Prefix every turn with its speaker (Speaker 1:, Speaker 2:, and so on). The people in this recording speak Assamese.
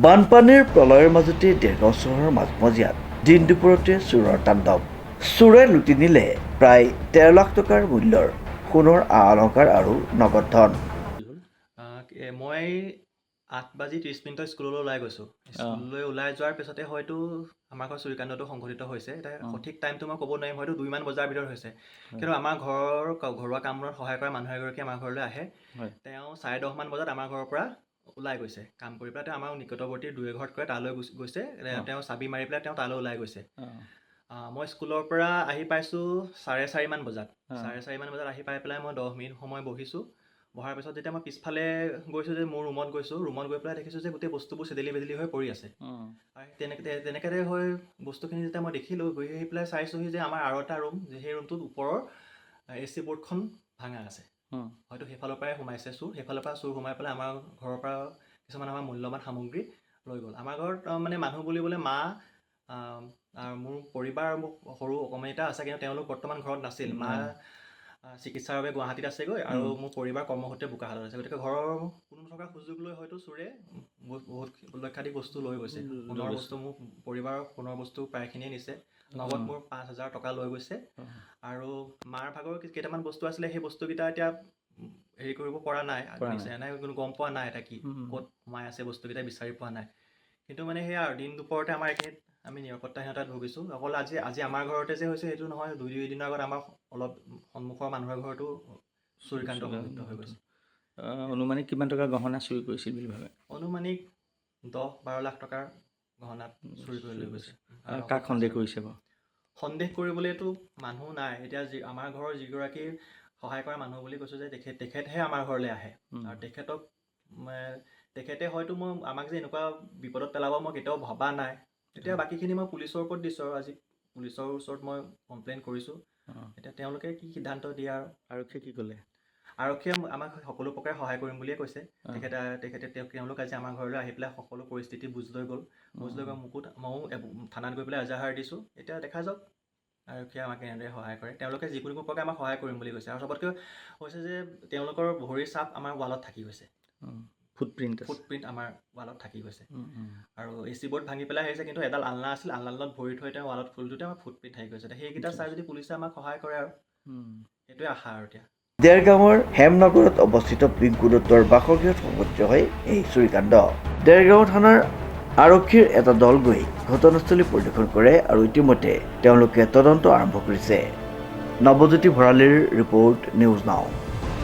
Speaker 1: বানপানীৰ প্ৰলয়ৰ মাজতে দেৰগাঁও চহৰৰ মাজমজিয়াত দিন দুপৰতে চোৰৰ তাণ্ডৱ। চোৰে লুটি নিলে প্ৰায় 13 লাখ টকাৰ মূল্যৰ সোণৰ অলংকাৰ আৰু নগদ ধন।
Speaker 2: মই 8:30 স্কুললৈ ওলাই গৈছোঁ। স্কুললৈ ওলাই যোৱাৰ পিছতে হয়তো আমাৰ ঘৰ চুৰিকাণ্ডটো সংঘটিত হৈছে। এতিয়া সঠিক টাইমটো মই ক'ব নোৱাৰিম, হয়তো 2মান বজাৰ ভিতৰত হৈছে। কিন্তু আমাৰ ঘৰুৱা কামবোৰত সহায় কৰা মানুহ এগৰাকী আমাৰ ঘৰলৈ আহে। তেওঁ 10:30মান বজাত আমাৰ ঘৰৰ পৰা ওলাই গৈছে কাম কৰি পেলাই। তেওঁ আমাৰ নিকটৱৰ্তী দুই এঘৰত কৰে তালৈ গৈছে। তেওঁ চাবি মাৰি পেলাই তেওঁ তালৈ ওলাই গৈছে। মই স্কুলৰ পৰা আহি পাইছোঁ 4:30মান বজাত। 4:30মান বজাত আহি পাই পেলাই মই 10 মিনিট সময় বহিছোঁ। বহাৰ পিছত যেতিয়া মই পিছফালে গৈছোঁ, যে মোৰ ৰুমত গৈ পেলাই দেখিছোঁ যে গোটেই বস্তুবোৰ চেদেলি বেদেলি হৈ পৰি আছে। তেনেকৈ হৈ বস্তুখিনি যেতিয়া মই দেখিলোঁ, গৈ আহি পেলাই চাইছোঁহি যে আমাৰ আৰু এটা ৰুম, সেই ৰুমটোত ওপৰৰ AC বৰ্ডখন ভাঙা আছে। হয়তো সেইফালৰ পৰাই সোমাইছে চোৰ। সেইফালৰ পৰা চোৰ সোমাই পেলাই আমাৰ ঘৰৰ পৰা কিছুমান আমাৰ মূল্যৱান সামগ্ৰী লৈ গ'ল। আমাৰ ঘৰত মানে মানুহ বুলিবলৈ মা আৰু মোৰ পৰিবাৰ আৰু মোৰ সৰু অকমানি এটা আছে, কিন্তু তেওঁলোক বৰ্তমান ঘৰত নাছিল। মা চিকিৎসাৰ বাবে গুৱাহাটীত আছেগৈ আৰু মোৰ পৰিবাৰ কৰ্মসূত্ৰে বোকাখাতত আছে। গতিকে ঘৰৰ কোনো নথকাৰ সুযোগ লৈ হয়তো চোৰে বহুত লক্ষাধিক বস্তু লৈ গৈছে। সোণৰ বস্তু, মোৰ পৰিবাৰৰ সোণৰ বস্তু প্ৰায়খিনিয়ে নিছে। নগদ মোৰ 5,000 টকা লৈ গৈছে। আৰু মাৰ ভাগৰ কেইটামান বস্তু আছিলে, সেই বস্তুকেইটা এতিয়া হেৰি কৰিব পৰা নাই, কোনো গম পোৱা নাই এটা কি ক'ত সোমাই আছে বস্তুকেইটা বিচাৰি পোৱা নাই। কিন্তু মানে সেয়া আৰু দিন দুপৰতে আমাৰ এইখিনিত আমি নিৰাপত্তাহীনতাত ভুগিছোঁ। অকল আজি আমাৰ ঘৰতে যে হৈছে সেইটো নহয়, 2 দিনৰ আগত আমাৰ অলপ সন্মুখৰ মানুহৰ ঘৰতো চুৰিকাণ্ড সংঘটিত হৈ গৈছে।
Speaker 3: অনুমানিক কিমান টকা গহনা চুৰি কৰিছিল বুলি ভাবে?
Speaker 2: অনুমানিক 10-12 লাখ টকাৰ গহনা চুৰি কৰি লৈ গৈছে।
Speaker 3: কাক সন্দেহ কৰিছে বাৰু? সন্দেহ
Speaker 2: কৰিবলৈতো মানুহ নাই। এতিয়া আমাৰ ঘৰৰ যিগৰাকী সহায় কৰা মানুহ বুলি কৈছোঁ, যে তেখেতহে আমাৰ ঘৰলৈ আহে। আৰু তেখেতে হয়তো আমাক যে এনেকুৱা বিপদত পেলাব মই কেতিয়াও ভবা নাই। এতিয়া বাকীখিনি মই পুলিচৰ ওপৰত দিছোঁ, আৰু আজি পুলিচৰ ওচৰত মই কমপ্লেইন কৰিছোঁ। এতিয়া তেওঁলোকে কি সিদ্ধান্ত দিয়ে। আৰু
Speaker 3: আৰক্ষীয়ে কি ক'লে?
Speaker 2: আৰক্ষীয়ে আমাক সকলো প্ৰকাৰে সহায় কৰিম বুলিয়ে কৈছে। তেওঁলোক আজি আমাৰ ঘৰলৈ আহি পেলাই সকলো পৰিস্থিতি বুজ লৈ গ'ল। ময়ো থানাত গৈ পেলাই এজাহাৰ দিছোঁ। এতিয়া দেখা যাওক আৰক্ষীয়ে আমাক কেনেদৰে সহায় কৰে। তেওঁলোকে যিকোনো প্ৰকাৰে আমাক সহায় কৰিম বুলি কৈছে। আৰু চবতকৈ হৈছে যে তেওঁলোকৰ ভৰিৰ ছাপ আমাৰ ৱালত থাকি গৈছে। ফুটপ্ৰিণ্ট আমাৰ ৱালত থাকি গৈছে। আৰু AC বৰ্ড ভাঙি পেলাই আহিছে, কিন্তু এডাল আলনা আছিল, আলনাডালত ভৰি থৈ তেওঁ ৱালত ফুলটোতে আমাৰ ফুটপ্ৰিণ্ট থাকি গৈছে। সেইকেইটা চাই যদি পুলিচে আমাক সহায় কৰে, আৰু সেইটোৱে আশা। আৰু এতিয়া
Speaker 1: দেৰগাঁৱৰ হেমনগৰত অৱস্থিত পিংকু দত্তৰ বাসগৃহত সংঘটিত হয় এই চুৰিকাণ্ড। দেৰগাঁও থানাৰ আৰক্ষীৰ এটা দল গৈ ঘটনাস্থলী পৰিদৰ্শন কৰে আৰু ইতিমধ্যে তেওঁলোকে তদন্ত আৰম্ভ কৰিছে। নৱজ্যোতি ভৰালীৰ ৰিপৰ্ট, নিউজ নাও।